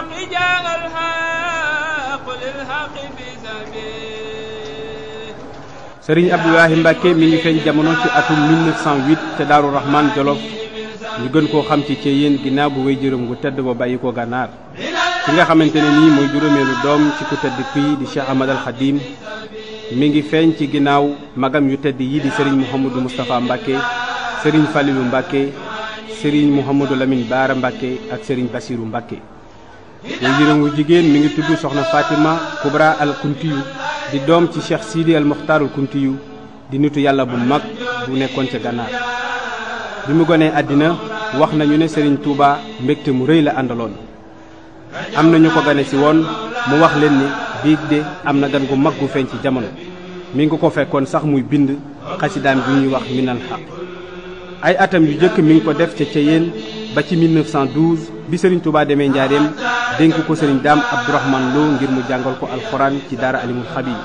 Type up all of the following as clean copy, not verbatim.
بالحق جاء الحق للحق في سبيل. Serigne Abdoulahi Mbacke mi ngi feeñ jamono ci atum 1908 ca Daaru Rahman Jolof ñu gën koo xam ci Ceyeen ginnaaw bu way jërëm gu tedd ba bàyyi ko gànnaar ki nga xamante ne nii mooy juróomeelu doom ci ku tedd kii di Cheikh Ahmad al Khadim mi ngi feeñ ci ginnaaw magam yu tedd yi di Serigne Mouhamadou Moustapha Mbacke Serigne Falilou Mbacke Serigne Mouhamadou Lamine Baara Mbacke ak Serigne Bassirou Mbacke way jërëm wu jigéen mi ngi tudd soxna Fatima Kubra al Kuntiyu di doom ci Cheikh Sidi al Muxtaarul Kuntiyu di nitu yàlla bu mag bu nekkoon ca gànnaar bi mu gonee àddina wax nañu ne Serigne Touba mbégte mu rëy la àndaloon am na ñu ko gane si woon mu wax leen ni biig de am na gan gu mag gu feeñ ci jamono mi ngi ko fekkoon sax muy bind xasidaam bi ñuy wax minal xaq ay atam yu jëkk mi ngi ko def ca Ceyeen ba ci 1912 bi Serigne Touba demee Njaareem dénk ko Serigne Dame Abdourahmane Lo ngir mu jàngal ko alxuraan ci daara alimul xabiir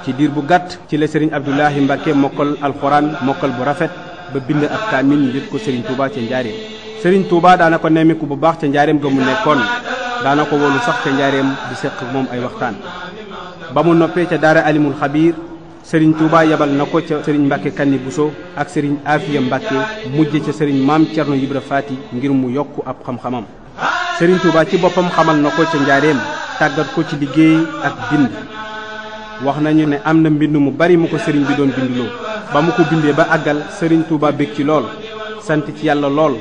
ci diir bu gàtt ci la Serigne Abdoulahi Mbacke mokkal alxuraan mokkal bu rafet ba bind ab kaamil ñu yët ko Serigne Touba ca Njaareem Serigne Touba daana ko nemmiku bu baax ca Njaareem ga mu nekkoon daana ko wóolu sax ca Njaareem di seq moom ay waxtaan ba mu noppee ca daara alimul xabiir Serigne Touba yebal na ko ca Serigne Mbacke Kanni Bousso ak Serigne Afiya Mbacke mujj ca Serigne Maam Cerno Ibra Faati ngir mu yokk ab xam-xamam Serigne Touba ci boppam xamal na ko ca Njaareem tàggat ko ci liggéey ak bind wax nañu ne am na mbind mu bari mu ko Serigne bi doon binduloo ba mu ko bindee ba àggal Serigne Touba bég ci lool sant ci yàlla lool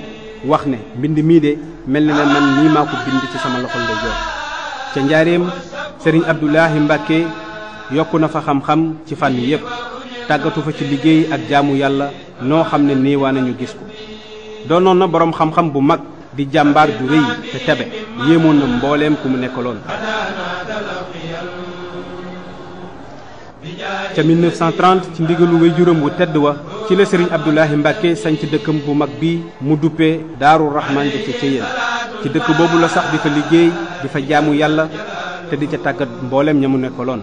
wax ne mbind mii de mel na ne man nii maa ko bind ci sama loxol ndeyjoor ca Njaareem Serigne Abdoulahi Mbacke yokku na fa xam-xam ci fànn yépp tàggatu fa ci liggéey ak jaamu yàlla noo xam ne néewaa nañu gis ko doonoon na boroom xam-xam bu mag di jàmbaar ju rëy te tebe yéemoon na mbooleem ku mu nekkaloon ca 1930 ci ndigalu way juróom wu tedd wa ci la Serigne Abdoulahi Mbacke sañc dëkkam bu mag bi mu duppee Daaru Rahman ja ca Ceyeen ci dëkk boobu la sax di fa liggéey di fa jaamu yàlla te di ca tàggat mbooleem ña mu nekkaloon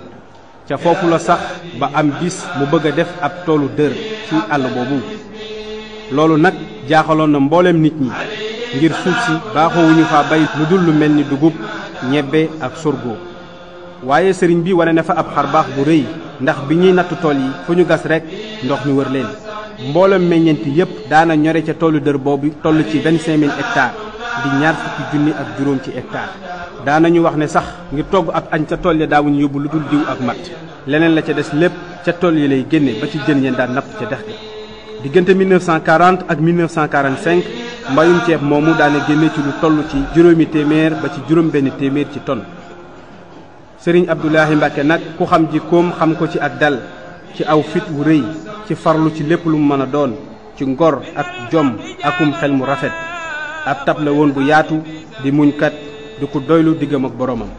ca foofu la sax ba am bis mu bëgg a def ab toolu dër ci àll boobu loolu nag jaaxaloon na mbooleem nit ñi ngir suuf si baaxoowuñu faa bay lu dul lu mel ni dugub ñebbe ak sorgho waaye sëriñ bi wane na fa ab xarbaax bu rëy ndax bi ñuy natt tool yi fu ñu gas rek ndox mi wër leen mboolem meññeent yépp daana ñore ca toolu dër boobu toll ci 25 000 hectares di ñaar fukki junni ak juróom ci hectare daanañu wax ne sax ngir togg ak añ ca tool ya daawuñu yóbbu lu dul diw ak mat leneen la ca des lépp ca tool yi lay génne ba ci jën yeen daan napp ca dex ga diggante 1940 ak 1945 mbayum ceeb moomu daana génne ci lu toll ci juróomi téeméer ba ci juróom benn téeméer ci tonne Serigne Abdoulahi Mbacke nag ku xam jikkoom xam ko ci ak dal ci aw fit wu rëy ci farlu ci lépp lu mu mën a doon ci ngor ak jom akum xel mu rafet ab tab la woon bu yaatu di muñkat di ko doylu diggam ak boromam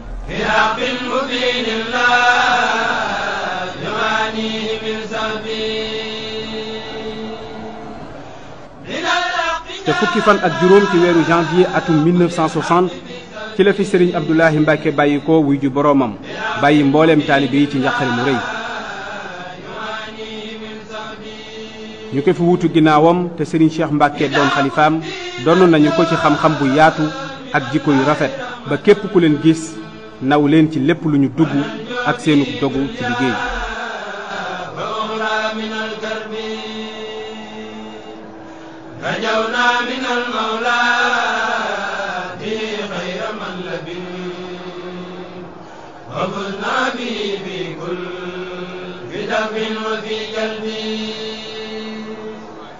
te fukki fan ak juróom ci weeru janvier atum 1960 ci la fi Serigne Abdoulahi Mbacke bàyyi ko wuy ju boromam bàyyi mbooleem taalibe yi ci njaqare mu rëy ñu ko fi wutu ginnaawam te Serigne Cheikh Mbacke doon xalifaam doon nañu ko ci xam-xam bu yaatu ak jikko yu rafet ba képp ku leen gis naw leen ci lépp lu ñu dugg ak seenu dogu ci liggéey وفزنا به في كل في دفع وفي جل